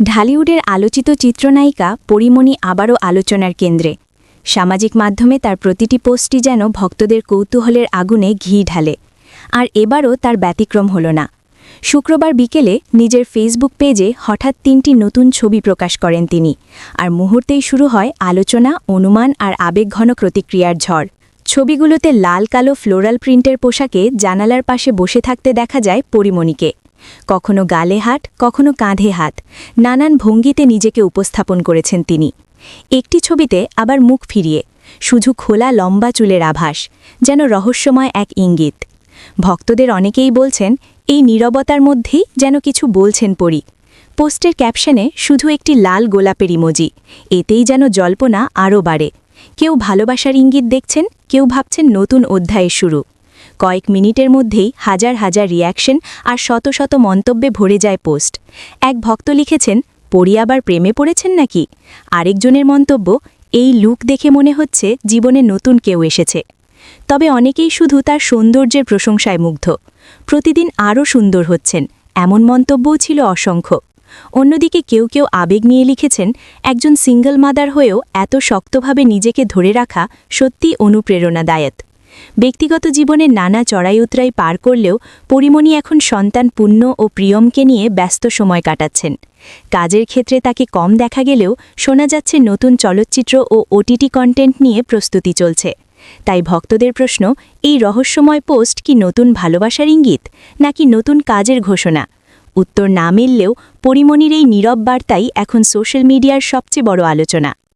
ঢালিউডের আলোচিত চিত্রনায়িকা পরিমণি আবারও আলোচনার কেন্দ্রে। সামাজিক মাধ্যমে তার প্রতিটি পোস্টই যেন ভক্তদের কৌতূহলের আগুনে ঘি ঢালে। আর এবারও তার ব্যতিক্রম হল না। শুক্রবার বিকেলে নিজের ফেসবুক পেজে হঠাৎ ৩টি নতুন ছবি প্রকাশ করেন তিনি, আর মুহূর্তেই শুরু হয় আলোচনা, অনুমান আর আবেগঘন প্রতিক্রিয়ার ঝড়। ছবিগুলোতে লাল কালো ফ্লোরাল প্রিন্টের পোশাকে জানালার পাশে বসে থাকতে দেখা যায় পরিমণিকে। কখনো গালে হাত, কখনো কাঁধে হাত, নানান ভঙ্গিতে নিজেকে উপস্থাপন করেছেন তিনি। একটি ছবিতে আবার মুখ ফিরিয়ে, শুধু খোলা লম্বা চুলের আভাস, যেন রহস্যময় এক ইঙ্গিত। ভক্তদের অনেকেই বলছেন, এই নীরবতার মধ্যেই যেন কিছু বলছেন পরি। পোস্টের ক্যাপশনে শুধু একটি লাল গোলাপের ইমোজি, এতেই যেন জল্পনা আরও বাড়ে। কেউ ভালোবাসার ইঙ্গিত দেখছেন, কেউ ভাবছেন নতুন অধ্যায়ের শুরু। কয়েক মিনিটের মধ্যেই হাজার হাজার রিয়াকশন আর শত শত মন্তব্যে ভরে যায় পোস্ট। এক ভক্ত লিখেছেন, পরি আবার প্রেমে পড়েছেন নাকি? আরেকজনের মন্তব্য, এই লুক দেখে মনে হচ্ছে জীবনে নতুন কেউ এসেছে। তবে অনেকেই শুধু তার সৌন্দর্যের প্রশংসায় মুগ্ধ। প্রতিদিন আরও সুন্দর হচ্ছেন, এমন মন্তব্যও ছিল অসংখ্য। অন্যদিকে কেউ কেউ আবেগ নিয়ে লিখেছেন, একজন সিঙ্গল মাদার হয়েও এত শক্তভাবে নিজেকে ধরে রাখা সত্যি অনুপ্রেরণাদায়ক। ব্যক্তিগত জীবনের নানা চড়াই-উতরাই পার করলেও পরিমণি এখন সন্তান পুণ্য ও প্রিয়মকে নিয়ে ব্যস্ত সময় কাটাচ্ছেন। কাজের ক্ষেত্রে তাকে কম দেখা গেলেও শোনা যাচ্ছে নতুন চলচ্চিত্র ও ওটিটি কন্টেন্ট নিয়ে প্রস্তুতি চলছে। তাই ভক্তদের প্রশ্ন, এই রহস্যময় পোস্ট কি নতুন ভালোবাসার ইঙ্গিত, নাকি নতুন কাজের ঘোষণা? উত্তর না মিললেও পরিমণির এই নীরব বার্তাই এখন সোশ্যাল মিডিয়ার সবচেয়ে বড় আলোচনা।